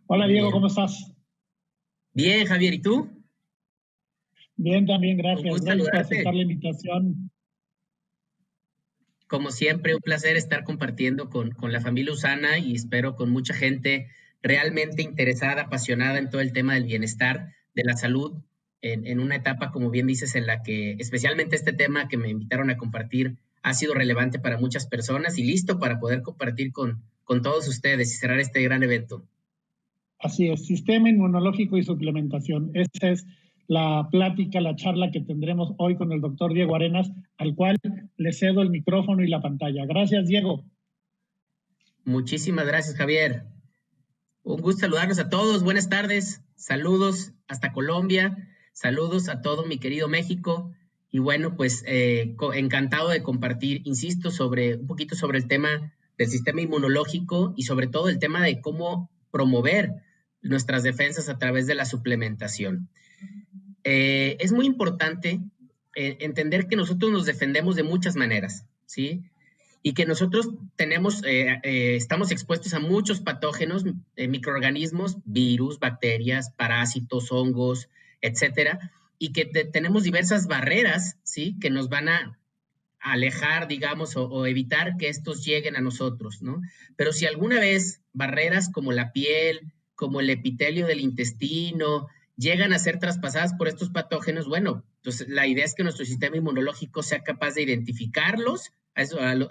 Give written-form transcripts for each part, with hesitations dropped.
Hola Muy Diego, ¿cómo bien. estás? Bien, Javier, ¿y tú? Bien, también, Un gracias. gusto Gracias por aceptar saludarte. la invitación. Como siempre, un placer estar compartiendo con la familia Usana y espero con mucha gente realmente interesada, apasionada en todo el tema del bienestar, de la salud, en una etapa, como bien dices, en la que especialmente este tema que me invitaron a compartir ha sido relevante para muchas personas y listo para poder compartir con todos ustedes y cerrar este gran evento. Así es, sistema inmunológico y suplementación. Esa es la plática, la charla que tendremos hoy con el doctor Diego Arenas, al cual le cedo el micrófono y la pantalla. Gracias, Diego. Muchísimas gracias, Javier. Un gusto saludarlos a todos. Buenas tardes. Saludos hasta Colombia. Saludos a todo mi querido México. Y bueno, pues encantado de compartir, insisto, un poquito sobre el tema del sistema inmunológico y sobre todo el tema de cómo promover nuestras defensas a través de la suplementación. Es muy importante entender que nosotros nos defendemos de muchas maneras, ¿sí? Y que nosotros estamos expuestos a muchos patógenos, microorganismos, virus, bacterias, parásitos, hongos, etcétera, y que tenemos diversas barreras, ¿sí? Que nos van a alejar, digamos, o evitar que estos lleguen a nosotros, ¿no? Pero si alguna vez barreras como la piel, como el epitelio del intestino, llegan a ser traspasadas por estos patógenos, bueno, entonces la idea es que nuestro sistema inmunológico sea capaz de identificarlos, a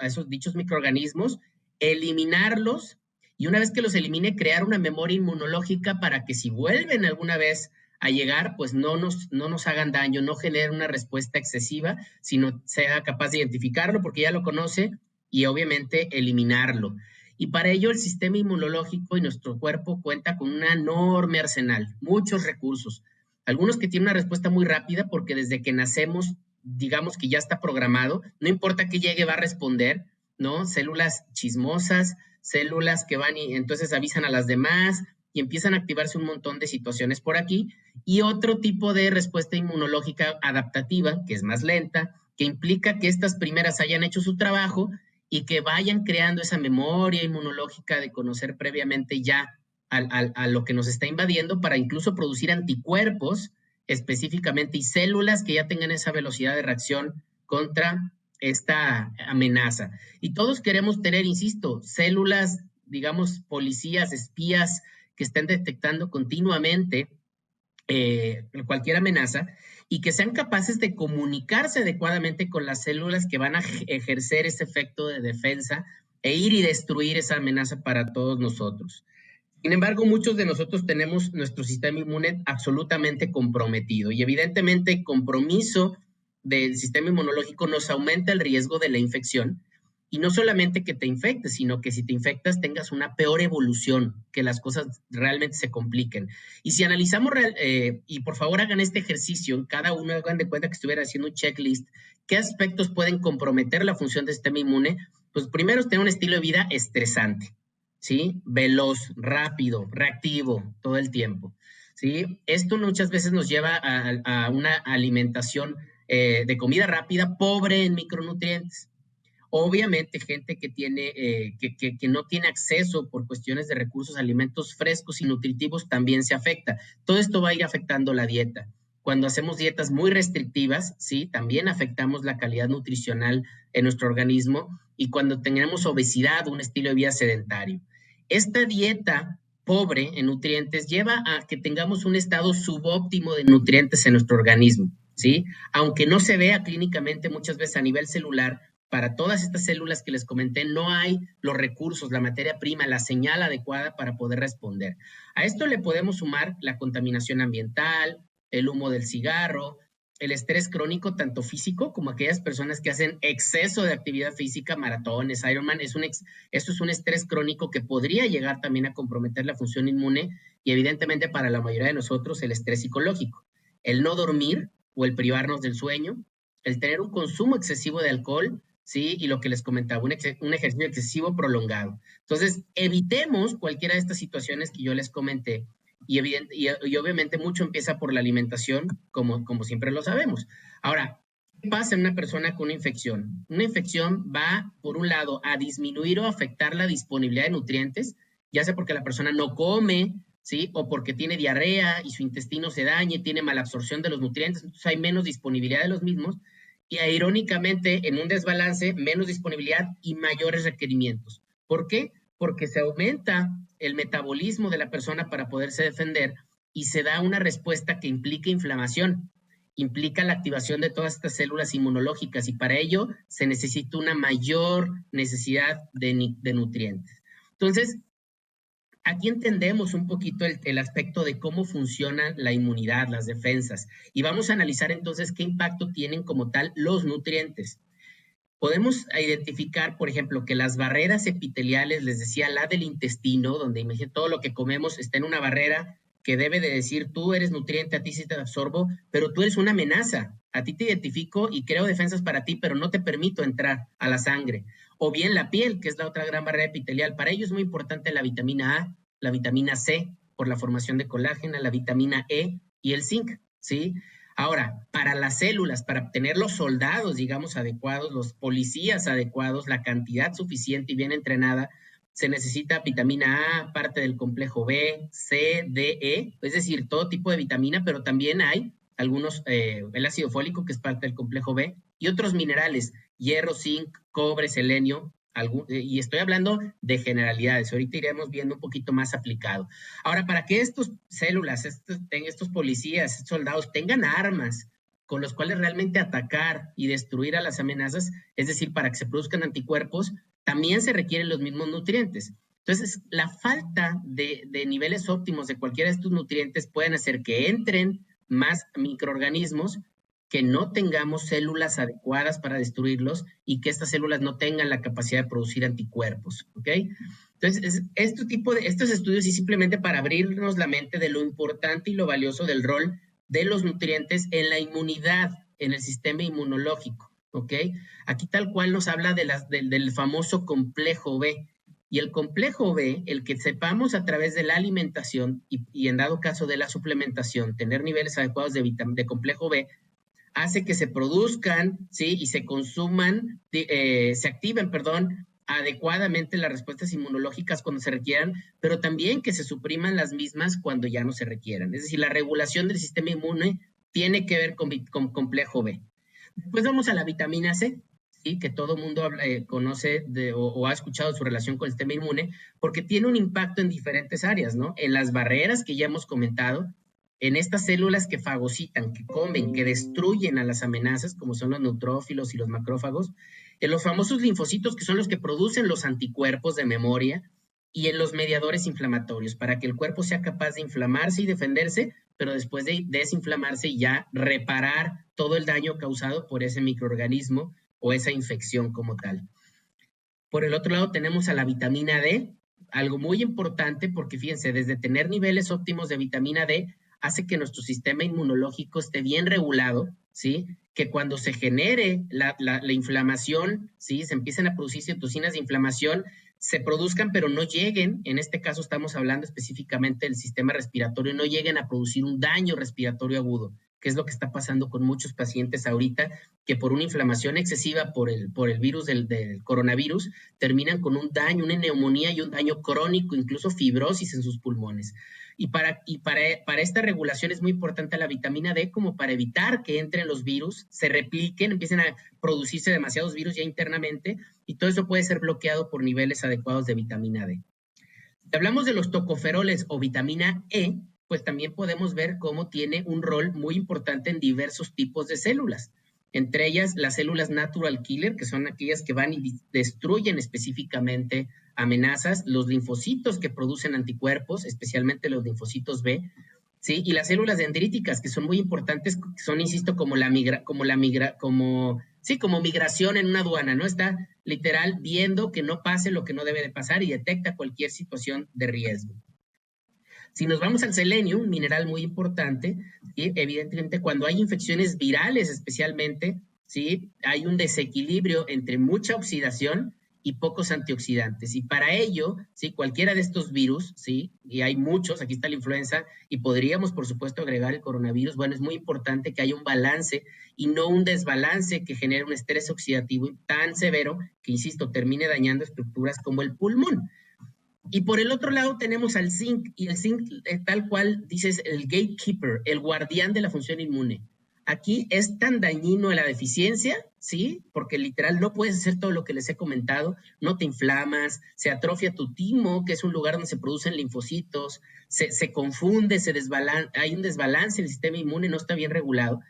esos dichos microorganismos, eliminarlos, y una vez que los elimine, crear una memoria inmunológica para que si vuelven alguna vez a llegar, pues no nos hagan daño, no generen una respuesta excesiva, sino sea capaz de identificarlo porque ya lo conoce y obviamente eliminarlo. Y para ello el sistema inmunológico y nuestro cuerpo cuenta con un enorme arsenal, muchos recursos. Algunos que tienen una respuesta muy rápida porque desde que nacemos, digamos que ya está programado, no importa que llegue, va a responder, ¿no? Células chismosas, células que van y entonces avisan a las demás y empiezan a activarse un montón de situaciones por aquí. Y otro tipo de respuesta inmunológica adaptativa, que es más lenta, que implica que estas primeras hayan hecho su trabajo y que vayan creando esa memoria inmunológica de conocer previamente ya a lo que nos está invadiendo para incluso producir anticuerpos específicamente y células que ya tengan esa velocidad de reacción contra esta amenaza. Y todos queremos tener, insisto, células, digamos, policías, espías que estén detectando continuamente cualquier amenaza y que sean capaces de comunicarse adecuadamente con las células que van a ejercer ese efecto de defensa e ir y destruir esa amenaza para todos nosotros. Sin embargo, muchos de nosotros tenemos nuestro sistema inmune absolutamente comprometido y evidentemente el compromiso del sistema inmunológico nos aumenta el riesgo de la infección y no solamente que te infectes, sino que si te infectas tengas una peor evolución, que las cosas realmente se compliquen. Y si analizamos, y por favor hagan este ejercicio, cada uno hagan de cuenta que estuviera haciendo un checklist, ¿qué aspectos pueden comprometer la función del sistema inmune? Pues primero es tener un estilo de vida estresante, ¿sí? Veloz, rápido, reactivo, todo el tiempo, ¿sí? Esto muchas veces nos lleva a una alimentación de comida rápida, pobre en micronutrientes. Obviamente, gente que que no tiene acceso por cuestiones de recursos a alimentos frescos y nutritivos también se afecta. Todo esto va a ir afectando la dieta. Cuando hacemos dietas muy restrictivas, sí, también afectamos la calidad nutricional en nuestro organismo y cuando tenemos obesidad, un estilo de vida sedentario. Esta dieta pobre en nutrientes lleva a que tengamos un estado subóptimo de nutrientes en nuestro organismo, ¿sí? Aunque no se vea clínicamente muchas veces a nivel celular, para todas estas células que les comenté, no hay los recursos, la materia prima, la señal adecuada para poder responder. A esto le podemos sumar la contaminación ambiental, el humo del cigarro, el estrés crónico, tanto físico como aquellas personas que hacen exceso de actividad física, maratones, Ironman, esto es un estrés crónico que podría llegar también a comprometer la función inmune y evidentemente para la mayoría de nosotros el estrés psicológico. El no dormir o el privarnos del sueño, el tener un consumo excesivo de alcohol, ¿sí? Y lo que les comentaba, un ejercicio excesivo prolongado. Entonces, evitemos cualquiera de estas situaciones que yo les comenté y obviamente mucho empieza por la alimentación, como siempre lo sabemos. Ahora, ¿qué pasa en una persona con una infección? Una infección va, por un lado, a disminuir o afectar la disponibilidad de nutrientes, ya sea porque la persona no come, ¿sí? O porque tiene diarrea y su intestino se daña y tiene mala absorción de los nutrientes, entonces hay menos disponibilidad de los mismos, y irónicamente, en un desbalance, menos disponibilidad y mayores requerimientos. ¿Por qué? Porque se aumenta el metabolismo de la persona para poderse defender y se da una respuesta que implica inflamación, implica la activación de todas estas células inmunológicas, y para ello se necesita una mayor necesidad de nutrientes. Entonces, aquí entendemos un poquito el aspecto de cómo funciona la inmunidad, las defensas, y vamos a analizar entonces qué impacto tienen como tal los nutrientes. Podemos identificar, por ejemplo, que las barreras epiteliales, les decía, la del intestino, donde imagínate todo lo que comemos está en una barrera que debe de decir, tú eres nutriente, a ti sí te absorbo, pero tú eres una amenaza, a ti te identifico y creo defensas para ti, pero no te permito entrar a la sangre. O bien la piel, que es la otra gran barrera epitelial. Para ello es muy importante la vitamina A, la vitamina C, por la formación de colágeno, la vitamina E y el zinc, ¿sí? Ahora, para las células, para tener los soldados, digamos, adecuados, los policías adecuados, la cantidad suficiente y bien entrenada, se necesita vitamina A, parte del complejo B, C, D, E, es decir, todo tipo de vitamina, pero también hay algunos, el ácido fólico, que es parte del complejo B, y otros minerales, hierro, zinc, cobre, selenio, y estoy hablando de generalidades, ahorita iremos viendo un poquito más aplicado. Ahora, para que estas células, estos policías, estos soldados tengan armas con los cuales realmente atacar y destruir a las amenazas, es decir, para que se produzcan anticuerpos, también se requieren los mismos nutrientes. Entonces, la falta de niveles óptimos de cualquiera de estos nutrientes pueden hacer que entren más microorganismos, que no tengamos células adecuadas para destruirlos y que estas células no tengan la capacidad de producir anticuerpos, ¿ok? Entonces, estos estudios, y simplemente para abrirnos la mente de lo importante y lo valioso del rol de los nutrientes en la inmunidad, en el sistema inmunológico, ¿ok? Aquí tal cual nos habla del famoso complejo B. Y el complejo B, el que sepamos a través de la alimentación y en dado caso de la suplementación, tener niveles adecuados de complejo B, hace que se produzcan, ¿sí? Y se consuman, se activen, perdón, adecuadamente las respuestas inmunológicas cuando se requieran, pero también que se supriman las mismas cuando ya no se requieran. Es decir, la regulación del sistema inmune tiene que ver con complejo B. Después vamos a la vitamina C, ¿sí? Que todo mundo conoce o ha escuchado su relación con el sistema inmune, porque tiene un impacto en diferentes áreas, ¿no? En las barreras que ya hemos comentado, en estas células que fagocitan, que comen, que destruyen a las amenazas, como son los neutrófilos y los macrófagos, en los famosos linfocitos, que son los que producen los anticuerpos de memoria, y en los mediadores inflamatorios, para que el cuerpo sea capaz de inflamarse y defenderse, pero después de desinflamarse y ya reparar todo el daño causado por ese microorganismo o esa infección como tal. Por el otro lado tenemos a la vitamina D, algo muy importante porque fíjense, desde tener niveles óptimos de vitamina D, hace que nuestro sistema inmunológico esté bien regulado, ¿sí? Que cuando se genere la inflamación, ¿sí? Se empiezan a producir citocinas de inflamación, se produzcan, pero no lleguen, en este caso estamos hablando específicamente del sistema respiratorio, no lleguen a producir un daño respiratorio agudo, que es lo que está pasando con muchos pacientes ahorita, que por una inflamación excesiva por el virus del coronavirus, terminan con un daño, una neumonía y un daño crónico, incluso fibrosis en sus pulmones. Y para esta regulación es muy importante la vitamina D, como para evitar que entren los virus, se repliquen, empiecen a producirse demasiados virus ya internamente, y todo eso puede ser bloqueado por niveles adecuados de vitamina D. Si hablamos de los tocoferoles o vitamina E, pues también podemos ver cómo tiene un rol muy importante en diversos tipos de células. Entre ellas, las células natural killer, que son aquellas que van y destruyen específicamente amenazas, los linfocitos que producen anticuerpos, especialmente los linfocitos B, ¿sí? Y las células dendríticas, que son muy importantes, que son, insisto, como migración en una aduana, ¿no? Está literal viendo que no pase lo que no debe de pasar y detecta cualquier situación de riesgo. Si nos vamos al selenio, un mineral muy importante, ¿sí? Evidentemente cuando hay infecciones virales especialmente, ¿sí? Hay un desequilibrio entre mucha oxidación y pocos antioxidantes. Y para ello, ¿sí? Cualquiera de estos virus, ¿sí? Y hay muchos, aquí está la influenza, y podríamos, por supuesto, agregar el coronavirus. Bueno, es muy importante que haya un balance y no un desbalance que genere un estrés oxidativo tan severo que, insisto, termine dañando estructuras como el pulmón. Y por el otro lado tenemos al zinc, y el zinc tal cual dices, el gatekeeper, el guardián de la función inmune. Aquí es tan dañino la deficiencia, ¿sí? Porque literal no puedes hacer todo lo que les he comentado, no te inflamas, se atrofia tu timo, que es un lugar donde se producen linfocitos, se confunde, hay un desbalance en el sistema inmune, no está bien regulado.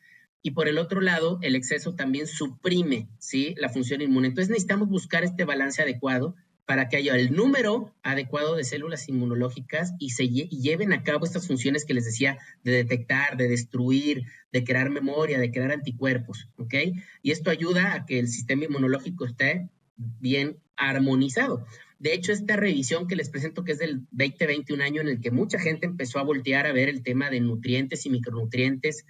Y por el otro lado, el exceso también suprime, ¿sí? La función inmune. Entonces necesitamos buscar este balance adecuado para que haya el número adecuado de células inmunológicas y lleven a cabo estas funciones que les decía de detectar, de destruir, de crear memoria, de crear anticuerpos, ¿ok? Y esto ayuda a que el sistema inmunológico esté bien armonizado. De hecho, esta revisión que les presento, que es del 2020, un año en el que mucha gente empezó a voltear a ver el tema de nutrientes y micronutrientes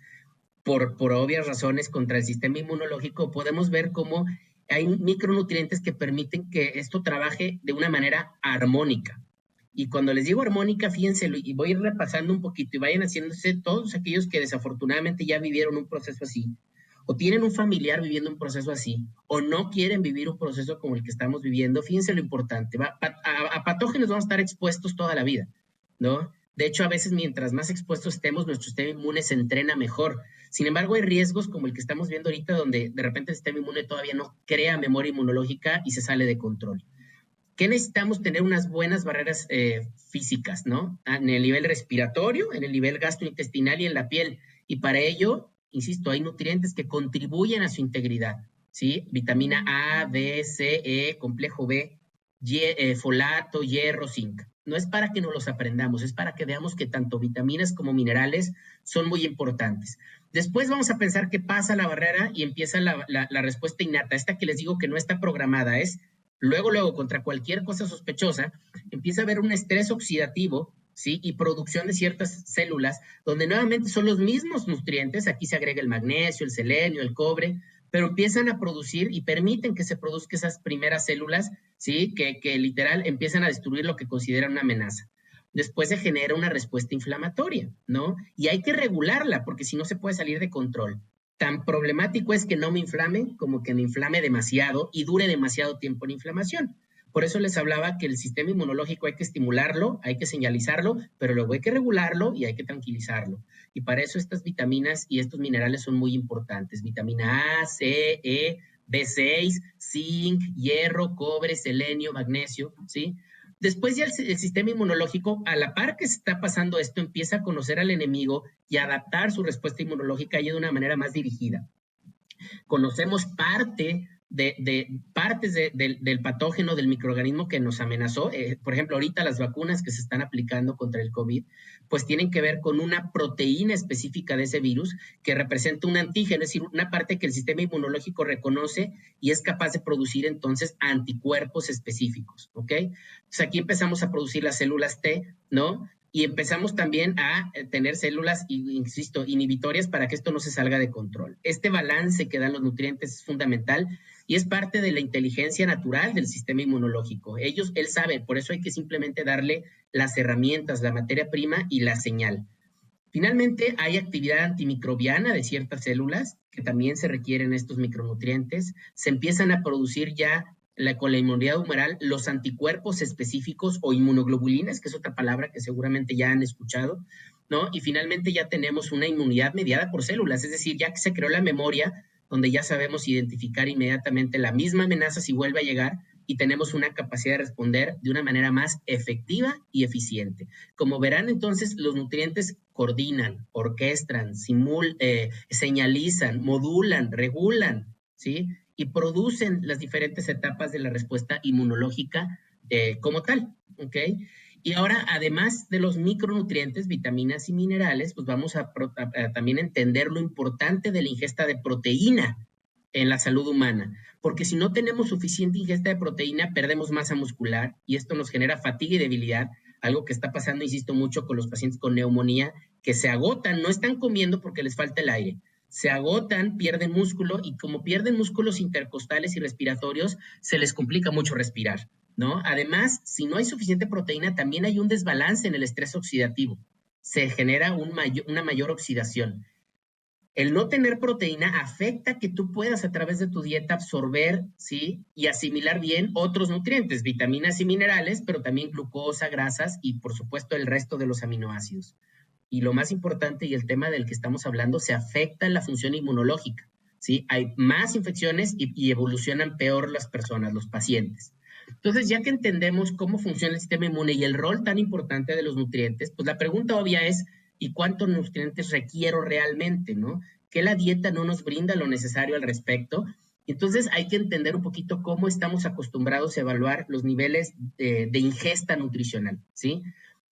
por obvias razones contra el sistema inmunológico, podemos ver cómo hay micronutrientes que permiten que esto trabaje de una manera armónica. Y cuando les digo armónica, fíjense, y voy a ir repasando un poquito y vayan haciéndose todos aquellos que desafortunadamente ya vivieron un proceso así, o tienen un familiar viviendo un proceso así, o no quieren vivir un proceso como el que estamos viviendo. Fíjense lo importante, a patógenos vamos a estar expuestos toda la vida, ¿no? De hecho, a veces mientras más expuestos estemos, nuestro sistema inmune se entrena mejor. Sin embargo, hay riesgos como el que estamos viendo ahorita, donde de repente el sistema inmune todavía no crea memoria inmunológica y se sale de control. ¿Qué necesitamos? Tener unas buenas barreras físicas, ¿no? En el nivel respiratorio, en el nivel gastrointestinal y en la piel. Y para ello, insisto, hay nutrientes que contribuyen a su integridad, ¿sí? Vitamina A, B, C, E, complejo B, folato, hierro, zinc. No es para que no los aprendamos, es para que veamos que tanto vitaminas como minerales son muy importantes. Después vamos a pensar qué pasa la barrera y empieza la respuesta innata, esta que les digo que no está programada, es luego, contra cualquier cosa sospechosa, empieza a haber un estrés oxidativo, ¿sí? Y producción de ciertas células, donde nuevamente son los mismos nutrientes, aquí se agrega el magnesio, el selenio, el cobre, pero empiezan a producir y permiten que se produzcan esas primeras células, ¿sí? Que literal empiezan a destruir lo que consideran una amenaza. Después se genera una respuesta inflamatoria, ¿no? Y hay que regularla, porque si no se puede salir de control. Tan problemático es que no me inflame como que me inflame demasiado y dure demasiado tiempo en inflamación. Por eso les hablaba que el sistema inmunológico hay que estimularlo, hay que señalizarlo, pero luego hay que regularlo y hay que tranquilizarlo. Y para eso estas vitaminas y estos minerales son muy importantes. Vitamina A, C, E, B6, zinc, hierro, cobre, selenio, magnesio, ¿sí? Después ya el sistema inmunológico, a la par que se está pasando esto, empieza a conocer al enemigo y a adaptar su respuesta inmunológica ya de una manera más dirigida. Conocemos partes del patógeno, del microorganismo que nos amenazó. Por ejemplo, ahorita las vacunas que se están aplicando contra el COVID, pues tienen que ver con una proteína específica de ese virus que representa un antígeno, es decir, una parte que el sistema inmunológico reconoce y es capaz de producir entonces anticuerpos específicos, ¿ok? Entonces aquí empezamos a producir las células T, ¿no? Y empezamos también a tener células, insisto, inhibitorias para que esto no se salga de control. Este balance que dan los nutrientes es fundamental y es parte de la inteligencia natural del sistema inmunológico. Él sabe, por eso hay que simplemente darle las herramientas, la materia prima y la señal. Finalmente, hay actividad antimicrobiana de ciertas células que también se requieren estos micronutrientes. Se empiezan a producir ya con la inmunidad humoral los anticuerpos específicos o inmunoglobulinas, que es otra palabra que seguramente ya han escuchado, ¿no? Y finalmente ya tenemos una inmunidad mediada por células, es decir, ya que se creó la memoria donde ya sabemos identificar inmediatamente la misma amenaza si vuelve a llegar y tenemos una capacidad de responder de una manera más efectiva y eficiente. Como verán, entonces, los nutrientes coordinan, orquestan, señalizan, modulan, regulan, ¿sí? Y producen las diferentes etapas de la respuesta inmunológica como tal, ¿ok? Y ahora, además de los micronutrientes, vitaminas y minerales, pues vamos a también entender lo importante de la ingesta de proteína en la salud humana, porque si no tenemos suficiente ingesta de proteína, perdemos masa muscular y esto nos genera fatiga y debilidad, algo que está pasando, insisto, mucho con los pacientes con neumonía, que se agotan, no están comiendo porque les falta el aire, se agotan, pierden músculo y como pierden músculos intercostales y respiratorios, se les complica mucho respirar, ¿no? Además, si no hay suficiente proteína, también hay un desbalance en el estrés oxidativo, se genera una mayor oxidación. El no tener proteína afecta que tú puedas a través de tu dieta absorber, ¿sí? Y asimilar bien otros nutrientes, vitaminas y minerales, pero también glucosa, grasas y por supuesto el resto de los aminoácidos. Y lo más importante y el tema del que estamos hablando, se afecta la función inmunológica, ¿sí? Hay más infecciones y evolucionan peor las personas, los pacientes. Entonces, ya que entendemos cómo funciona el sistema inmune y el rol tan importante de los nutrientes, pues la pregunta obvia es, ¿y cuántos nutrientes requiero realmente, no? Que la dieta no nos brinda lo necesario al respecto. Entonces, hay que entender un poquito cómo estamos acostumbrados a evaluar los niveles de ingesta nutricional, ¿sí?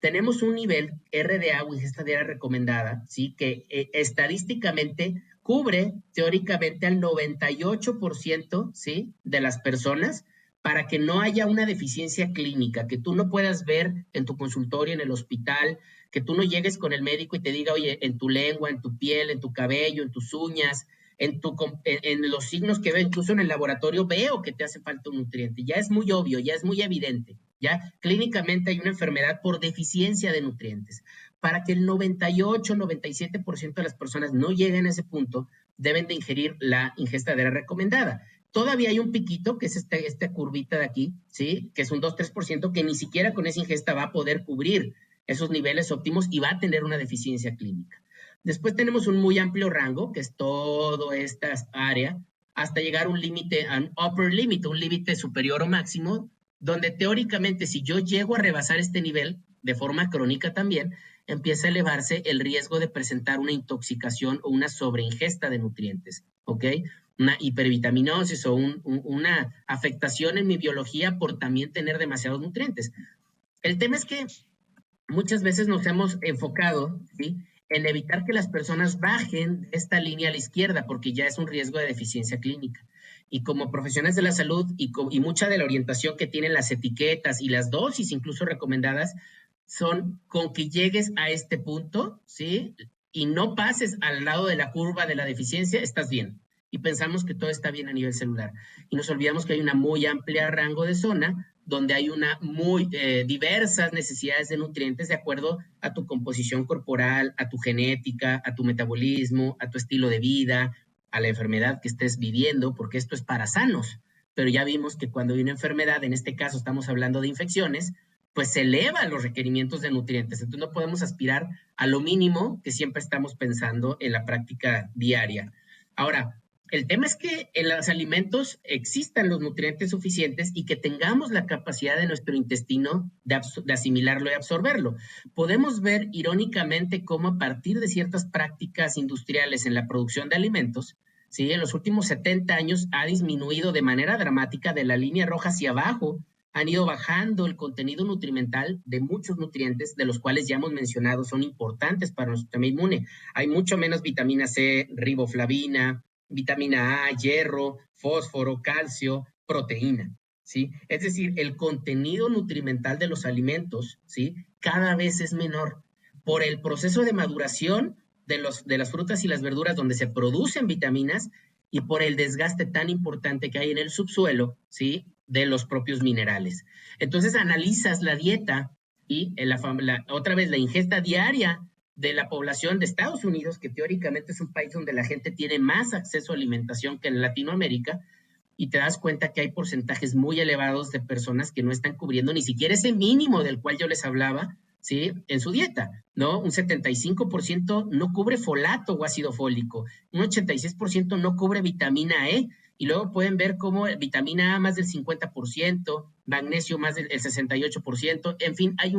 Tenemos un nivel RDA o ingesta diaria recomendada, ¿sí? Que estadísticamente cubre teóricamente al 98%, ¿sí? De las personas, para que no haya una deficiencia clínica, que tú no puedas ver en tu consultorio, en el hospital, que tú no llegues con el médico y te diga, oye, en tu lengua, en tu piel, en tu cabello, en tus uñas, en los signos que veo, incluso en el laboratorio, veo que te hace falta un nutriente. Ya es muy obvio, ya es muy evidente. Ya clínicamente hay una enfermedad por deficiencia de nutrientes. Para que el 98, 97% de las personas no lleguen a ese punto, deben de ingerir la ingesta diaria recomendada. Todavía hay un piquito, que es esta curvita de aquí, ¿sí? Que es un 2-3%, que ni siquiera con esa ingesta va a poder cubrir esos niveles óptimos y va a tener una deficiencia clínica. Después tenemos un muy amplio rango, que es toda esta área, hasta llegar a un límite, a un upper limit, un límite superior o máximo, donde teóricamente si yo llego a rebasar este nivel, de forma crónica también, empieza a elevarse el riesgo de presentar una intoxicación o una sobreingesta de nutrientes, ¿ok? Una hipervitaminosis o una afectación en mi biología por también tener demasiados nutrientes. El tema es que muchas veces nos hemos enfocado, ¿sí?, en evitar que las personas bajen esta línea a la izquierda, porque ya es un riesgo de deficiencia clínica. Y como profesionales de la salud y mucha de la orientación que tienen las etiquetas y las dosis incluso recomendadas, son con que llegues a este punto, ¿sí?, y no pases al lado de la curva de la deficiencia, estás bien. Y pensamos que todo está bien a nivel celular. Y nos olvidamos que hay una muy amplia rango de zona donde hay una muy diversas necesidades de nutrientes de acuerdo a tu composición corporal, a tu genética, a tu metabolismo, a tu estilo de vida, a la enfermedad que estés viviendo, porque esto es para sanos. Pero ya vimos que cuando hay una enfermedad, en este caso estamos hablando de infecciones, pues se elevan los requerimientos de nutrientes. Entonces no podemos aspirar a lo mínimo que siempre estamos pensando en la práctica diaria. Ahora, el tema es que en los alimentos existan los nutrientes suficientes y que tengamos la capacidad de nuestro intestino de asimilarlo y absorberlo. Podemos ver irónicamente cómo a partir de ciertas prácticas industriales en la producción de alimentos, ¿sí?, en los últimos 70 años ha disminuido de manera dramática de la línea roja hacia abajo. Han ido bajando el contenido nutrimental de muchos nutrientes, de los cuales ya hemos mencionado, son importantes para nuestro sistema inmune. Hay mucho menos vitamina C, riboflavina, vitamina A, hierro, fósforo, calcio, proteína, ¿sí? Es decir, el contenido nutrimental de los alimentos, ¿sí?, cada vez es menor por el proceso de maduración de las frutas y las verduras donde se producen vitaminas y por el desgaste tan importante que hay en el subsuelo, ¿sí?, de los propios minerales. Entonces analizas la dieta y otra vez la ingesta diaria de la población de Estados Unidos, que teóricamente es un país donde la gente tiene más acceso a alimentación que en Latinoamérica, y te das cuenta que hay porcentajes muy elevados de personas que no están cubriendo ni siquiera ese mínimo del cual yo les hablaba, ¿sí?, en su dieta, ¿no? Un 75% no cubre folato o ácido fólico, un 86% no cubre vitamina E, y luego pueden ver cómo vitamina A más del 50%, magnesio más del 68%, en fin, hay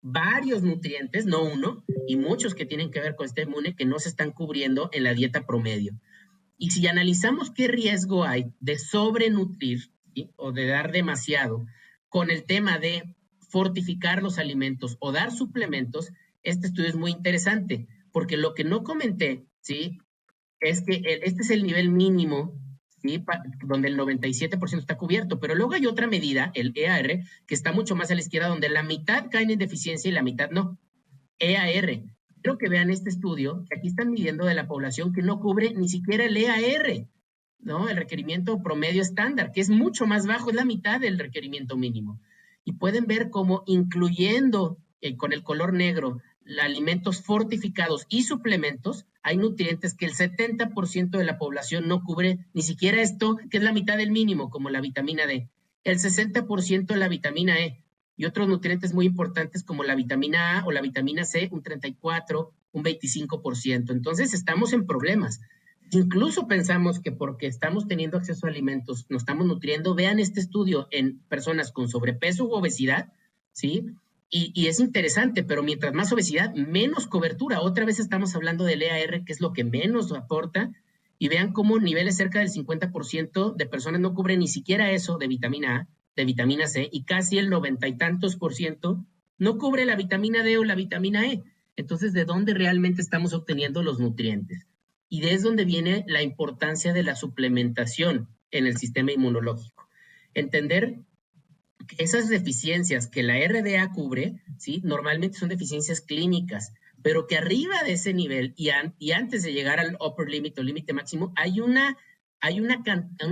varios nutrientes, no uno, y muchos que tienen que ver con este inmune que no se están cubriendo en la dieta promedio. Y si analizamos qué riesgo hay de sobrenutrir, ¿sí?, o de dar demasiado con el tema de fortificar los alimentos o dar suplementos, este estudio es muy interesante, porque lo que no comenté, ¿sí?, es que este es el nivel mínimo, ¿sí?, donde el 97% está cubierto, pero luego hay otra medida, el EAR, que está mucho más a la izquierda, donde la mitad caen en deficiencia y la mitad no. EAR. Quiero que vean este estudio, que aquí están midiendo de la población que no cubre ni siquiera el EAR, ¿no?, el requerimiento promedio estándar, que es mucho más bajo, es la mitad del requerimiento mínimo. Y pueden ver cómo incluyendo con el color negro alimentos fortificados y suplementos, hay nutrientes que el 70% de la población no cubre ni siquiera esto, que es la mitad del mínimo, como la vitamina D, el 60% de la vitamina E, y otros nutrientes muy importantes como la vitamina A o la vitamina C, un 34%, un 25%. Entonces estamos en problemas. Incluso pensamos que porque estamos teniendo acceso a alimentos, nos estamos nutriendo. Vean este estudio en personas con sobrepeso u obesidad, ¿sí? Y es interesante, pero mientras más obesidad, menos cobertura. Otra vez estamos hablando del EAR, que es lo que menos aporta, y vean cómo niveles cerca del 50% de personas no cubren ni siquiera eso de vitamina A, de vitamina C, y casi el 90 y tantos % no cubre la vitamina D o la vitamina E. Entonces, ¿de dónde realmente estamos obteniendo los nutrientes? Y de es donde viene la importancia de la suplementación en el sistema inmunológico. Entender que esas deficiencias que la RDA cubre, ¿sí? Normalmente son deficiencias clínicas, pero que arriba de ese nivel y antes de llegar al upper limit o límite máximo, hay una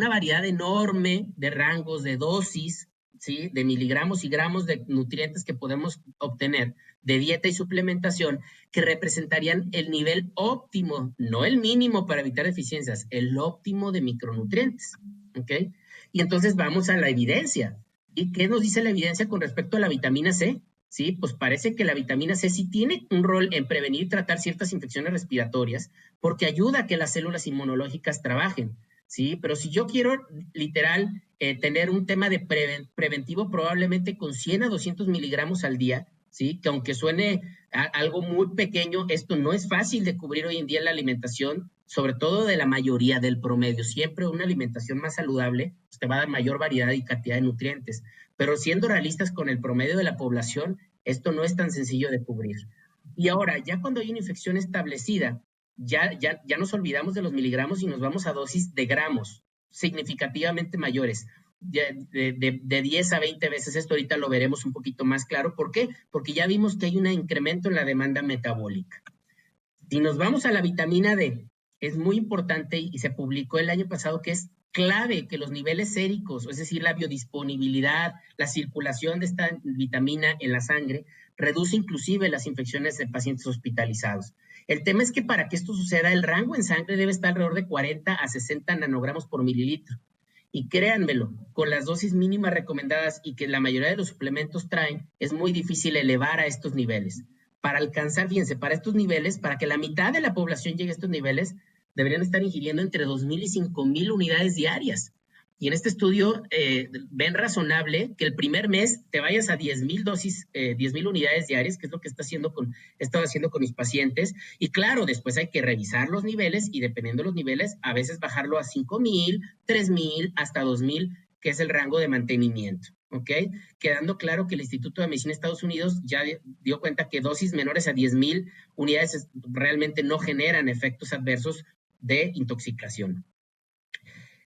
variedad enorme de rangos, de dosis, ¿sí? De miligramos y gramos de nutrientes que podemos obtener de dieta y suplementación que representarían el nivel óptimo, no el mínimo para evitar deficiencias, el óptimo de micronutrientes, ¿ok? Y entonces vamos a la evidencia. ¿Y qué nos dice la evidencia con respecto a la vitamina C? Sí, pues parece que la vitamina C sí tiene un rol en prevenir y tratar ciertas infecciones respiratorias porque ayuda a que las células inmunológicas trabajen, ¿sí? Pero si yo quiero literal tener un tema de preventivo probablemente con 100 a 200 miligramos al día, ¿sí? Que aunque suene algo muy pequeño, esto no es fácil de cubrir hoy en día en la alimentación, sobre todo de la mayoría del promedio. Siempre una alimentación más saludable pues, te va a dar mayor variedad y cantidad de nutrientes. Pero siendo realistas con el promedio de la población, esto no es tan sencillo de cubrir. Y ahora, ya cuando hay una infección establecida, ya nos olvidamos de los miligramos y nos vamos a dosis de gramos significativamente mayores. De 10 a 20 veces, esto ahorita lo veremos un poquito más claro. ¿Por qué? Porque ya vimos que hay un incremento en la demanda metabólica. Si nos vamos a la vitamina D, es muy importante y se publicó el año pasado que es clave que los niveles séricos, es decir, la biodisponibilidad, la circulación de esta vitamina en la sangre, reduce inclusive las infecciones de pacientes hospitalizados. El tema es que para que esto suceda, el rango en sangre debe estar alrededor de 40 a 60 nanogramos por mililitro. Y créanmelo, con las dosis mínimas recomendadas y que la mayoría de los suplementos traen, es muy difícil elevar a estos niveles. Para alcanzar, fíjense, para estos niveles, para que la mitad de la población llegue a estos niveles, deberían estar ingiriendo entre 2,000 y 5,000 unidades diarias. Y en este estudio ven razonable que el primer mes te vayas a 10,000 dosis, 10,000 unidades diarias, que es lo que he estado haciendo con mis pacientes. Y claro, después hay que revisar los niveles y dependiendo de los niveles, a veces bajarlo a 5,000, 3,000, hasta 2,000, que es el rango de mantenimiento. ¿Ok? Quedando claro que el Instituto de Medicina de Estados Unidos ya dio cuenta que dosis menores a 10,000 unidades realmente no generan efectos adversos de intoxicación.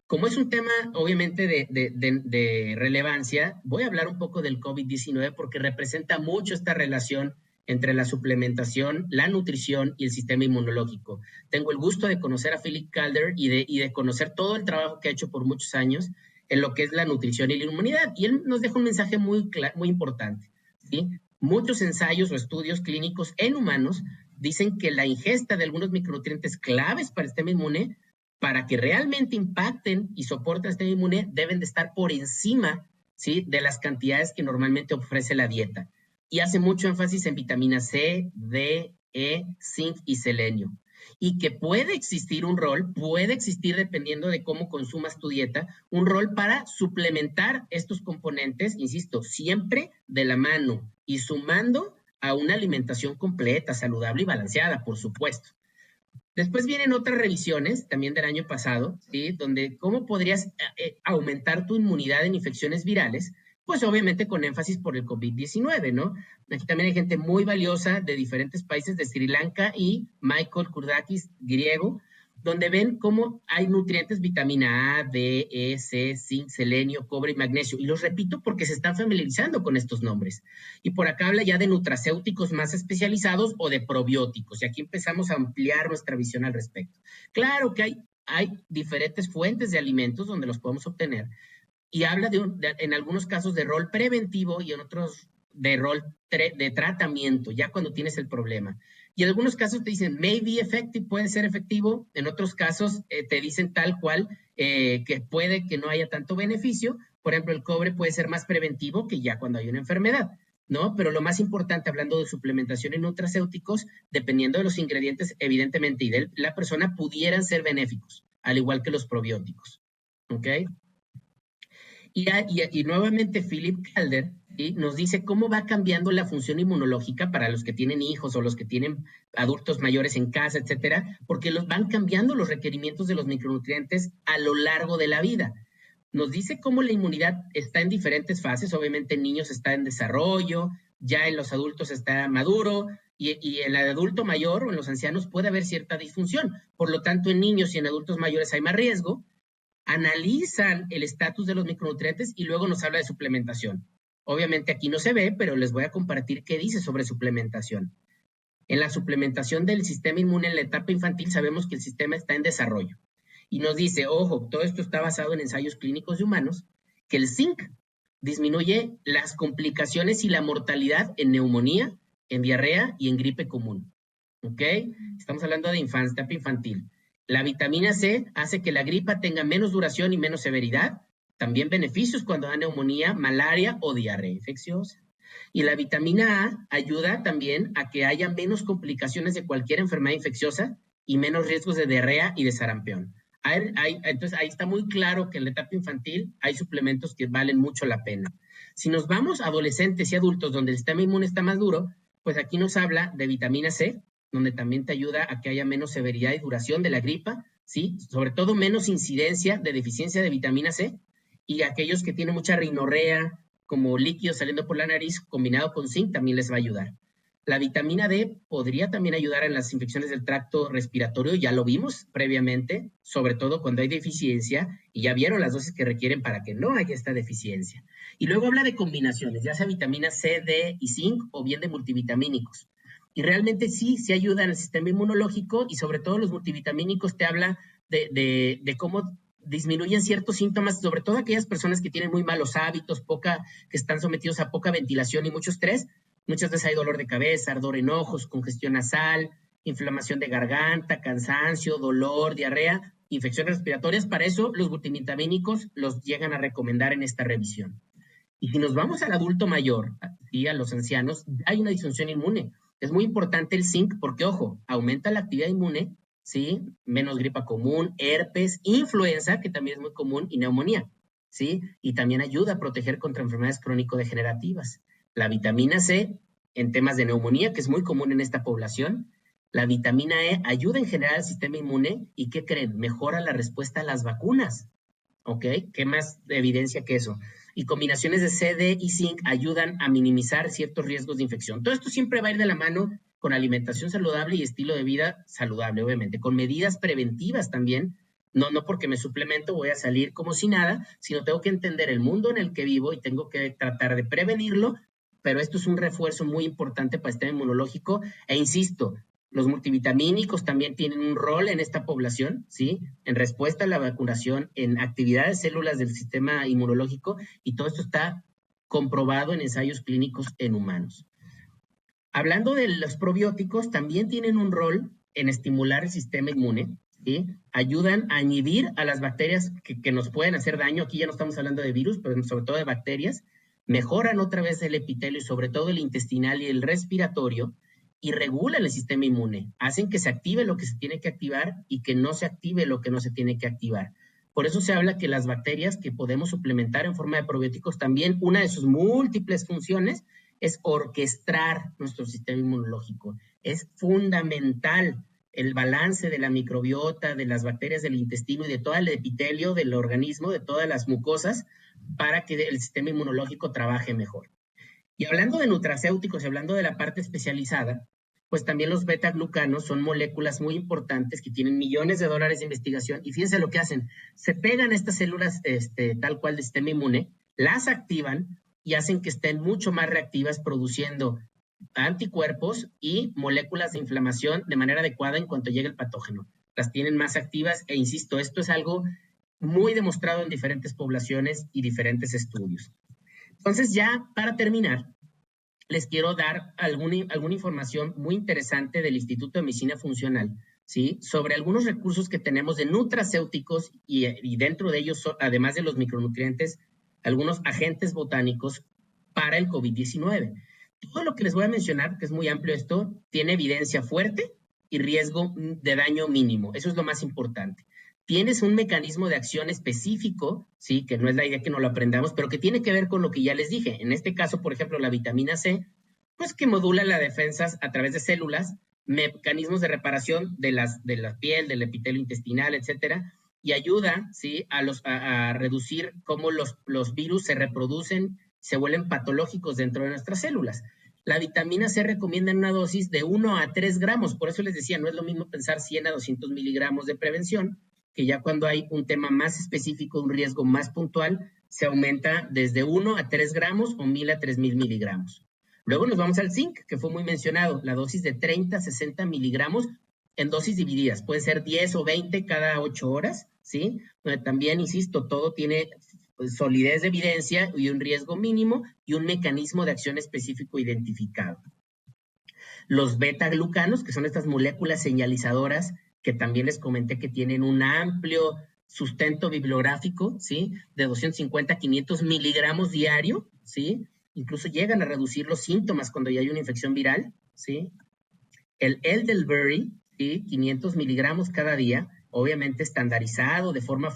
Como es un tema, obviamente, de relevancia, voy a hablar un poco del COVID-19 porque representa mucho esta relación entre la suplementación, la nutrición y el sistema inmunológico. Tengo el gusto de conocer a Philip Calder y de conocer todo el trabajo que ha hecho por muchos años en lo que es la nutrición y la inmunidad. Y él nos deja un mensaje muy importante, ¿sí? Muchos ensayos o estudios clínicos en humanos dicen que la ingesta de algunos micronutrientes claves para el sistema inmune, para que realmente impacten y soporten el sistema inmune, deben de estar por encima, ¿sí? De las cantidades que normalmente ofrece la dieta. Y hace mucho énfasis en vitamina C, D, E, zinc y selenio. Y que puede existir dependiendo de cómo consumas tu dieta, un rol para suplementar estos componentes, insisto, siempre de la mano y sumando a una alimentación completa, saludable y balanceada, por supuesto. Después vienen otras revisiones, también del año pasado, ¿sí? Donde cómo podrías aumentar tu inmunidad en infecciones virales, pues obviamente con énfasis por el COVID-19, ¿no? Aquí también hay gente muy valiosa de diferentes países de Sri Lanka y Michael Kurdakis, griego, donde ven cómo hay nutrientes, vitamina A, D, E, C, zinc, selenio, cobre y magnesio. Y los repito porque se están familiarizando con estos nombres. Y por acá habla ya de nutracéuticos más especializados o de probióticos. Y aquí empezamos a ampliar nuestra visión al respecto. Claro que hay diferentes fuentes de alimentos donde los podemos obtener. Y habla en algunos casos de rol preventivo y en otros de rol de tratamiento, ya cuando tienes el problema. Y en algunos casos te dicen, may be effective, puede ser efectivo. En otros casos te dicen tal cual que puede que no haya tanto beneficio. Por ejemplo, el cobre puede ser más preventivo que ya cuando hay una enfermedad, ¿no? Pero lo más importante, hablando de suplementación en nutracéuticos, dependiendo de los ingredientes, evidentemente, y de la persona, pudieran ser benéficos, al igual que los probióticos, ¿ok? Y nuevamente Philip Calder, ¿sí?, nos dice cómo va cambiando la función inmunológica para los que tienen hijos o los que tienen adultos mayores en casa, etcétera, porque van cambiando los requerimientos de los micronutrientes a lo largo de la vida. Nos dice cómo la inmunidad está en diferentes fases. Obviamente en niños está en desarrollo, ya en los adultos está maduro, y en el adulto mayor o en los ancianos puede haber cierta disfunción. Por lo tanto, en niños y en adultos mayores hay más riesgo. Analizan el estatus de los micronutrientes y luego nos habla de suplementación. Obviamente aquí no se ve, pero les voy a compartir qué dice sobre suplementación. En la suplementación del sistema inmune en la etapa infantil sabemos que el sistema está en desarrollo. Y nos dice, ojo, todo esto está basado en ensayos clínicos de humanos, que el zinc disminuye las complicaciones y la mortalidad en neumonía, en diarrea y en gripe común. ¿Ok? Estamos hablando de etapa infantil. La vitamina C hace que la gripa tenga menos duración y menos severidad. También beneficios cuando da neumonía, malaria o diarrea infecciosa. Y la vitamina A ayuda también a que haya menos complicaciones de cualquier enfermedad infecciosa y menos riesgos de diarrea y de sarampión. Entonces ahí está muy claro que en la etapa infantil hay suplementos que valen mucho la pena. Si nos vamos a adolescentes y adultos donde el sistema inmune está más duro, pues aquí nos habla de vitamina C, donde también te ayuda a que haya menos severidad y duración de la gripa, ¿sí? Sobre todo menos incidencia de deficiencia de vitamina C, y aquellos que tienen mucha rinorrea, como líquido saliendo por la nariz, combinado con zinc, también les va a ayudar. La vitamina D podría también ayudar en las infecciones del tracto respiratorio, ya lo vimos previamente, sobre todo cuando hay deficiencia, y ya vieron las dosis que requieren para que no haya esta deficiencia. Y luego habla de combinaciones, ya sea vitamina C, D y zinc, o bien de multivitamínicos. Y realmente sí ayudan al sistema inmunológico, y sobre todo los multivitamínicos te habla de cómo disminuyen ciertos síntomas, sobre todo aquellas personas que tienen muy malos hábitos, que están sometidos a poca ventilación y mucho estrés. Muchas veces hay dolor de cabeza, ardor en ojos, congestión nasal, inflamación de garganta, cansancio, dolor, diarrea, infecciones respiratorias. Para eso los multivitamínicos los llegan a recomendar en esta revisión. Y si nos vamos al adulto mayor y a los ancianos, hay una disfunción inmune. Es muy importante el zinc porque, ojo, aumenta la actividad inmune, ¿sí? Menos gripa común, herpes, influenza, que también es muy común, y neumonía, ¿sí? Y también ayuda a proteger contra enfermedades crónico-degenerativas. La vitamina C en temas de neumonía, que es muy común en esta población. La vitamina E ayuda en general al sistema inmune y, ¿qué creen? Mejora la respuesta a las vacunas, ¿ok? ¿Qué más evidencia que eso? Y combinaciones de C, D y zinc ayudan a minimizar ciertos riesgos de infección. Todo esto siempre va a ir de la mano con alimentación saludable y estilo de vida saludable, obviamente, con medidas preventivas también. No porque me suplemento voy a salir como si nada, sino tengo que entender el mundo en el que vivo y tengo que tratar de prevenirlo, pero esto es un refuerzo muy importante para el sistema inmunológico. E insisto, los multivitamínicos también tienen un rol en esta población, ¿sí? En respuesta a la vacunación, en actividad de células del sistema inmunológico, y todo esto está comprobado en ensayos clínicos en humanos. Hablando de los probióticos, también tienen un rol en estimular el sistema inmune, ¿sí? Ayudan a inhibir a las bacterias que nos pueden hacer daño. Aquí ya no estamos hablando de virus, pero sobre todo de bacterias. Mejoran otra vez el epitelio y sobre todo el intestinal y el respiratorio, y regulan el sistema inmune. Hacen que se active lo que se tiene que activar y que no se active lo que no se tiene que activar. Por eso se habla que las bacterias que podemos suplementar en forma de probióticos, también una de sus múltiples funciones es orquestar nuestro sistema inmunológico. Es fundamental el balance de la microbiota, de las bacterias del intestino y de todo el epitelio del organismo, de todas las mucosas, para que el sistema inmunológico trabaje mejor. Y hablando de nutracéuticos y hablando de la parte especializada, pues también los beta-glucanos son moléculas muy importantes que tienen millones de dólares de investigación, y fíjense lo que hacen. Se pegan estas células tal cual del sistema inmune, las activan y hacen que estén mucho más reactivas, produciendo anticuerpos y moléculas de inflamación de manera adecuada en cuanto llegue el patógeno. Las tienen más activas, e insisto, esto es algo muy demostrado en diferentes poblaciones y diferentes estudios. Entonces, ya para terminar, les quiero dar alguna información muy interesante del Instituto de Medicina Funcional, ¿sí? Sobre algunos recursos que tenemos de nutracéuticos y dentro de ellos, además de los micronutrientes, algunos agentes botánicos para el COVID-19. Todo lo que les voy a mencionar, que es muy amplio esto, tiene evidencia fuerte y riesgo de daño mínimo. Eso es lo más importante. Tienes un mecanismo de acción específico, ¿sí? Que no es la idea que no lo aprendamos, pero que tiene que ver con lo que ya les dije. En este caso, por ejemplo, la vitamina C, pues que modula las defensas a través de células, mecanismos de reparación de la piel, del epitelio intestinal, etcétera, y ayuda, ¿sí? a reducir cómo los virus se reproducen, se vuelven patológicos dentro de nuestras células. La vitamina C recomienda en una dosis de 1 a 3 gramos, por eso les decía, no es lo mismo pensar 100 a 200 miligramos de prevención, que ya cuando hay un tema más específico, un riesgo más puntual, se aumenta desde 1 a 3 gramos o 1000 a 3000 miligramos. Luego nos vamos al zinc, que fue muy mencionado, la dosis de 30 a 60 miligramos en dosis divididas. Puede ser 10 o 20 cada 8 horas, ¿sí? Donde también, insisto, todo tiene solidez de evidencia y un riesgo mínimo y un mecanismo de acción específico identificado. Los beta-glucanos, que son estas moléculas señalizadoras que también les comenté que tienen un amplio sustento bibliográfico, ¿sí? De 250 a 500 miligramos diario, ¿sí? Incluso llegan a reducir los síntomas cuando ya hay una infección viral, ¿sí? El elderberry, ¿sí? 500 miligramos cada día, obviamente estandarizado de forma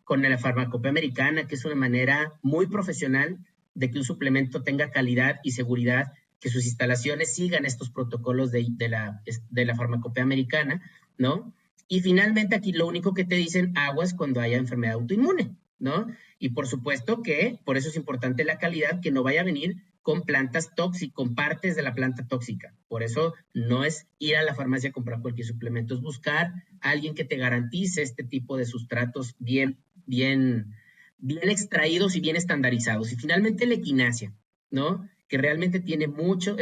con la farmacopea americana, que es una manera muy profesional de que un suplemento tenga calidad y seguridad, que sus instalaciones sigan estos protocolos de la farmacopea americana, ¿no? Y finalmente aquí lo único que te dicen, aguas cuando haya enfermedad autoinmune, ¿no? Y por supuesto que por eso es importante la calidad, que no vaya a venir con plantas tóxicas, con partes de la planta tóxica. Por eso no es ir a la farmacia a comprar cualquier suplemento, es buscar a alguien que te garantice este tipo de sustratos bien extraídos y bien estandarizados. Y finalmente la equinacia, ¿no? Que realmente tiene mucho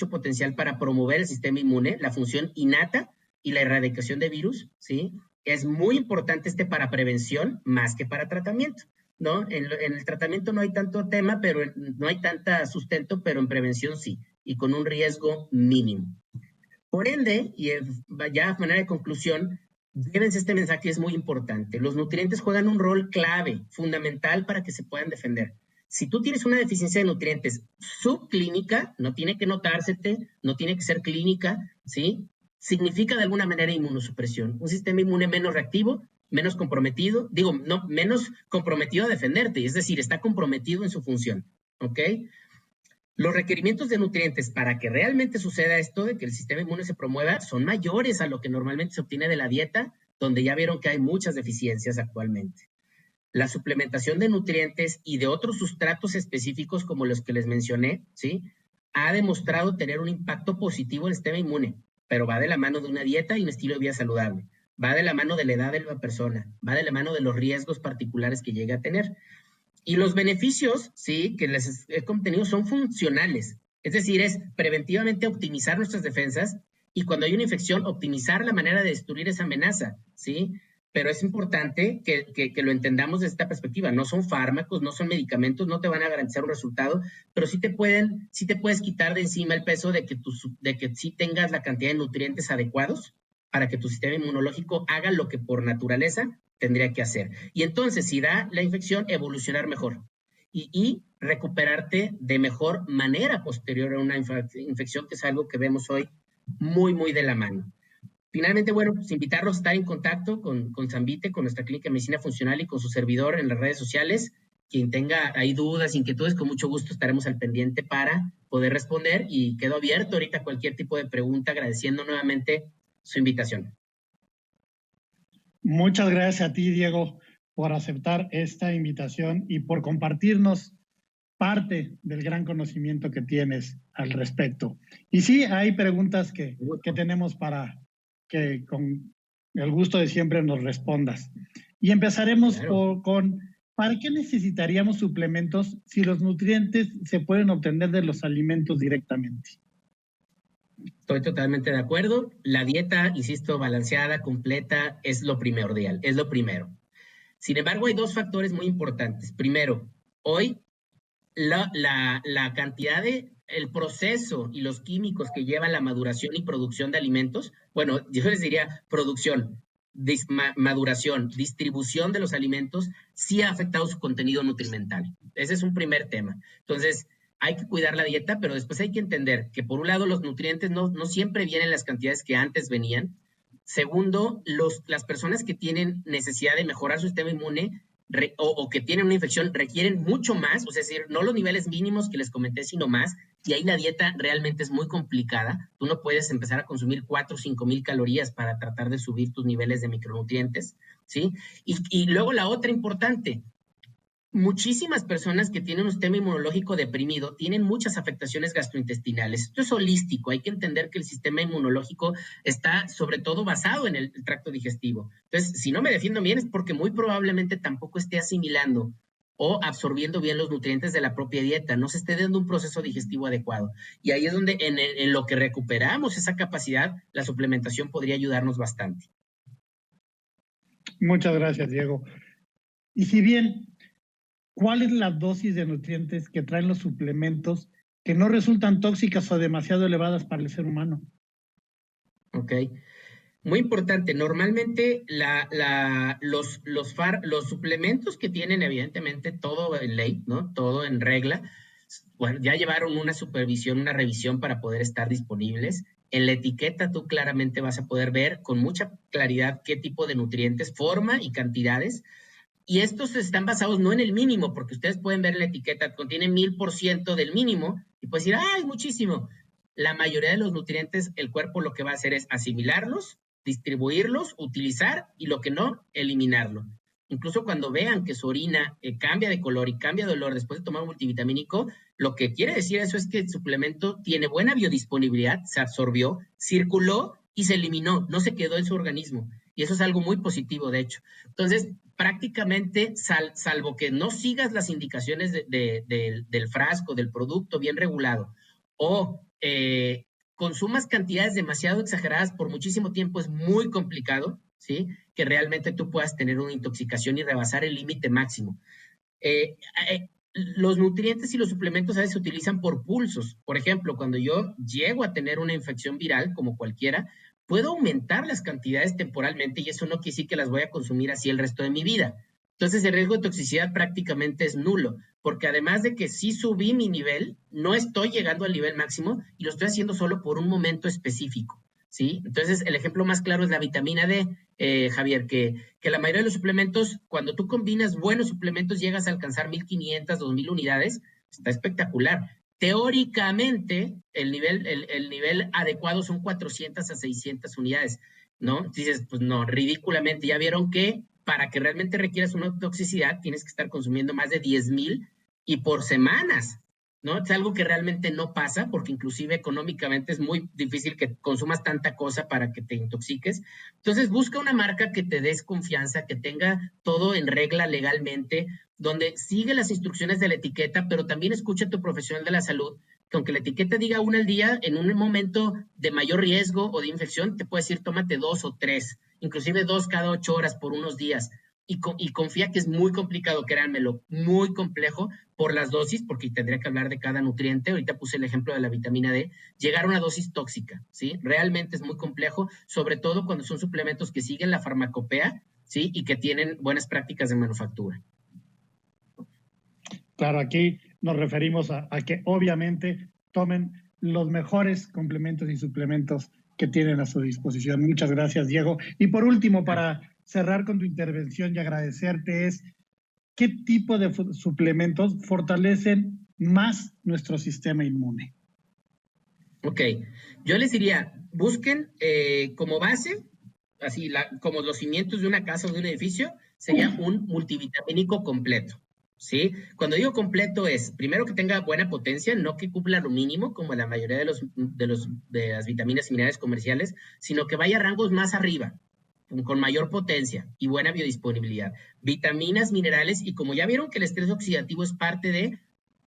potencial para promover el sistema inmune, la función innata y la erradicación de virus, ¿sí? Es muy importante para prevención más que para tratamiento, ¿no? En el tratamiento no hay tanto tema, pero no hay tanta sustento, pero en prevención sí, y con un riesgo mínimo. Por ende, y ya a manera de conclusión, llévense este mensaje, es muy importante. Los nutrientes juegan un rol clave, fundamental para que se puedan defender. Si tú tienes una deficiencia de nutrientes subclínica, no tiene que notársete, no tiene que ser clínica, ¿sí? Significa de alguna manera inmunosupresión. Un sistema inmune menos reactivo, menos comprometido, menos comprometido a defenderte, es decir, está comprometido en su función, ¿ok? Los requerimientos de nutrientes para que realmente suceda esto de que el sistema inmune se promueva son mayores a lo que normalmente se obtiene de la dieta, donde ya vieron que hay muchas deficiencias actualmente. La suplementación de nutrientes y de otros sustratos específicos como los que les mencioné, ¿sí? Ha demostrado tener un impacto positivo en el sistema inmune, pero va de la mano de una dieta y un estilo de vida saludable. Va de la mano de la edad de la persona, va de la mano de los riesgos particulares que llegue a tener. Y los beneficios, sí, que les he contenido son funcionales. Es decir, es preventivamente optimizar nuestras defensas y cuando hay una infección, optimizar la manera de destruir esa amenaza, ¿sí? Pero es importante que lo entendamos desde esta perspectiva. No son fármacos, no son medicamentos, no te van a garantizar un resultado, pero sí te puedes quitar de encima el peso de que sí tengas la cantidad de nutrientes adecuados para que tu sistema inmunológico haga lo que por naturaleza tendría que hacer. Y entonces, si da la infección, evolucionar mejor y recuperarte de mejor manera posterior a una infección, que es algo que vemos hoy muy, muy de la mano. Finalmente, bueno, pues invitarlos a estar en contacto con Zambite, con nuestra clínica de medicina funcional y con su servidor en las redes sociales. Quien tenga ahí dudas, inquietudes, con mucho gusto estaremos al pendiente para poder responder y quedo abierto ahorita a cualquier tipo de pregunta, agradeciendo nuevamente su invitación. Muchas gracias a ti, Diego, por aceptar esta invitación y por compartirnos parte del gran conocimiento que tienes al respecto. Y sí, hay preguntas que tenemos para que con el gusto de siempre nos respondas. Y empezaremos con, ¿para qué necesitaríamos suplementos si los nutrientes se pueden obtener de los alimentos directamente? Estoy totalmente de acuerdo. La dieta, insisto, balanceada, completa, es lo primordial, es lo primero. Sin embargo, hay dos factores muy importantes. Primero, hoy la cantidad el proceso y los químicos que lleva la maduración y producción de alimentos, bueno, yo les diría producción, maduración, distribución de los alimentos, sí ha afectado su contenido nutrimental. Ese es un primer tema. Entonces, hay que cuidar la dieta, pero después hay que entender que por un lado los nutrientes no siempre vienen las cantidades que antes venían. Segundo, las personas que tienen necesidad de mejorar su sistema inmune o que tienen una infección requieren mucho más, o sea, es decir, no los niveles mínimos que les comenté, sino más, y ahí la dieta realmente es muy complicada. Tú no puedes empezar a consumir 4 o 5 mil calorías para tratar de subir tus niveles de micronutrientes, ¿sí? Y luego la otra importante, muchísimas personas que tienen un sistema inmunológico deprimido tienen muchas afectaciones gastrointestinales. Esto es holístico, hay que entender que el sistema inmunológico está sobre todo basado en el tracto digestivo. Entonces, si no me defiendo bien es porque muy probablemente tampoco esté asimilando o absorbiendo bien los nutrientes de la propia dieta, no se esté dando un proceso digestivo adecuado. Y ahí es donde en lo que recuperamos esa capacidad, la suplementación podría ayudarnos bastante. Muchas gracias, Diego. Y si bien, ¿cuál es la dosis de nutrientes que traen los suplementos que no resultan tóxicas o demasiado elevadas para el ser humano? Ok. Muy importante, normalmente los suplementos que tienen evidentemente todo en ley, ¿no? Todo en regla, bueno, ya llevaron una supervisión, una revisión para poder estar disponibles. En la etiqueta tú claramente vas a poder ver con mucha claridad qué tipo de nutrientes, forma y cantidades. Y estos están basados no en el mínimo, porque ustedes pueden ver la etiqueta, contiene 1000% del mínimo, y puedes decir, ¡ay, muchísimo! La mayoría de los nutrientes, el cuerpo lo que va a hacer es asimilarlos, distribuirlos, utilizar, y lo que no, eliminarlo. Incluso cuando vean que su orina cambia de color y cambia de olor después de tomar un multivitamínico, lo que quiere decir eso es que el suplemento tiene buena biodisponibilidad, se absorbió, circuló y se eliminó, no se quedó en su organismo. Y eso es algo muy positivo, de hecho. Entonces, prácticamente, salvo que no sigas las indicaciones del frasco, del producto bien regulado, o consumas cantidades demasiado exageradas por muchísimo tiempo, es muy complicado, ¿sí? Que realmente tú puedas tener una intoxicación y rebasar el límite máximo. Los nutrientes y los suplementos a veces se utilizan por pulsos. Por ejemplo, cuando yo llego a tener una infección viral, como cualquiera, puedo aumentar las cantidades temporalmente y eso no quiere decir que las voy a consumir así el resto de mi vida. Entonces el riesgo de toxicidad prácticamente es nulo, porque además de que sí subí mi nivel, no estoy llegando al nivel máximo y lo estoy haciendo solo por un momento específico, ¿sí? Entonces el ejemplo más claro es la vitamina D, Javier, que la mayoría de los suplementos, cuando tú combinas buenos suplementos, llegas a alcanzar 1500, 2000 unidades, está espectacular. Teóricamente, el nivel adecuado son 400 a 600 unidades, ¿no? Dices, pues no, ridículamente. Ya vieron que para que realmente requieras una toxicidad, tienes que estar consumiendo más de 10,000 y por semanas, ¿no? Es algo que realmente no pasa, porque inclusive económicamente es muy difícil que consumas tanta cosa para que te intoxiques. Entonces, busca una marca que te des confianza, que tenga todo en regla legalmente, donde sigue las instrucciones de la etiqueta, pero también escucha a tu profesional de la salud, que aunque la etiqueta diga una al día, en un momento de mayor riesgo o de infección, te puede decir tómate 2 o 3, inclusive 2 cada 8 horas por unos días. Y confía que es muy complicado, créanmelo, muy complejo por las dosis, porque tendría que hablar de cada nutriente. Ahorita puse el ejemplo de la vitamina D, llegar a una dosis tóxica, ¿sí? Realmente es muy complejo, sobre todo cuando son suplementos que siguen la farmacopea, ¿sí? Y que tienen buenas prácticas de manufactura. Claro, aquí nos referimos a que obviamente tomen los mejores complementos y suplementos que tienen a su disposición. Muchas gracias, Diego. Y por último, para cerrar con tu intervención y agradecerte, es ¿qué tipo de suplementos fortalecen más nuestro sistema inmune? Ok, yo les diría, busquen como base, así como los cimientos de una casa o de un edificio, sería un multivitamínico completo, ¿sí? Cuando digo completo es, primero que tenga buena potencia, no que cumpla lo mínimo, como la mayoría de las vitaminas y minerales comerciales, sino que vaya a rangos más arriba, con mayor potencia y buena biodisponibilidad. Vitaminas, minerales, y como ya vieron que el estrés oxidativo es parte de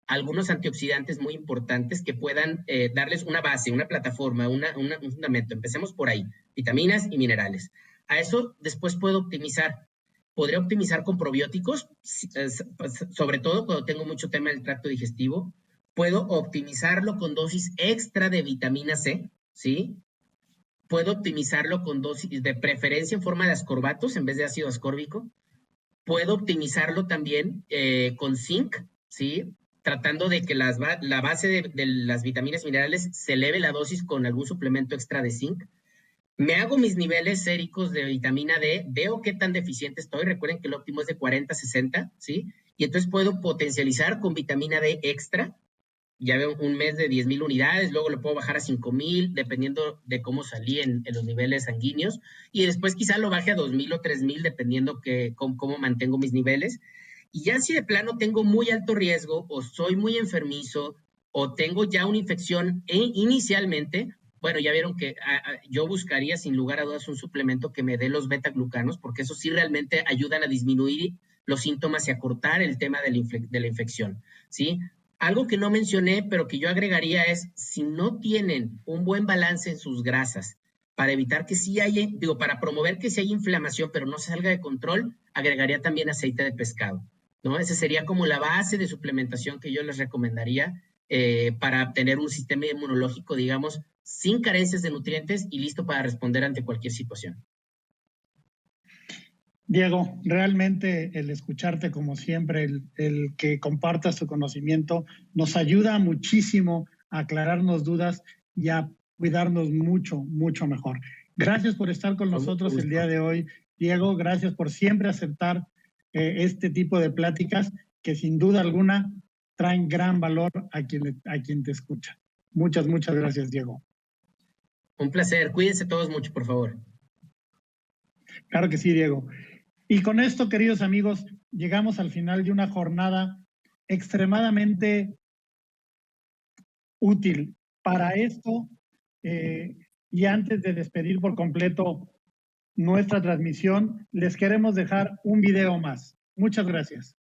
algunos antioxidantes muy importantes que puedan darles una base, una plataforma, un fundamento. Empecemos por ahí, vitaminas y minerales. A eso después puedo optimizar Podría optimizar con probióticos, sobre todo cuando tengo mucho tema del tracto digestivo. Puedo optimizarlo con dosis extra de vitamina C, ¿sí? Puedo optimizarlo con dosis de preferencia en forma de ascorbatos en vez de ácido ascórbico. Puedo optimizarlo también con zinc, ¿sí? Tratando de que la base de las vitaminas y minerales se eleve la dosis con algún suplemento extra de zinc. Me hago mis niveles séricos de vitamina D, veo qué tan deficiente estoy, recuerden que el óptimo es de 40 a 60, ¿sí? Y entonces puedo potencializar con vitamina D extra, ya veo un mes de 10,000 unidades, luego lo puedo bajar a 5,000, dependiendo de cómo salí en los niveles sanguíneos, y después quizá lo baje a 2,000 o 3,000, dependiendo cómo mantengo mis niveles. Y ya si de plano tengo muy alto riesgo, o soy muy enfermizo, o tengo ya una infección inicialmente, bueno, ya vieron que yo buscaría sin lugar a dudas un suplemento que me dé los beta-glucanos, porque eso sí realmente ayudan a disminuir los síntomas y a cortar el tema de la infección, ¿sí? Algo que no mencioné, pero que yo agregaría es, si no tienen un buen balance en sus grasas, para evitar que sí haya, para promover que sí haya inflamación, pero no se salga de control, agregaría también aceite de pescado, ¿no? Esa sería como la base de suplementación que yo les recomendaría para tener un sistema inmunológico, digamos, sin carencias de nutrientes y listo para responder ante cualquier situación. Diego, realmente el escucharte como siempre, el que compartas tu conocimiento, nos ayuda muchísimo a aclararnos dudas y a cuidarnos mucho, mucho mejor. Gracias por estar con nosotros el día de hoy, Diego. Gracias por siempre aceptar este tipo de pláticas que sin duda alguna traen gran valor a quien te escucha. Muchas, muchas gracias, Diego. Un placer. Cuídense todos mucho, por favor. Claro que sí, Diego. Y con esto, queridos amigos, llegamos al final de una jornada extremadamente útil. Para esto, y antes de despedir por completo nuestra transmisión, les queremos dejar un video más. Muchas gracias.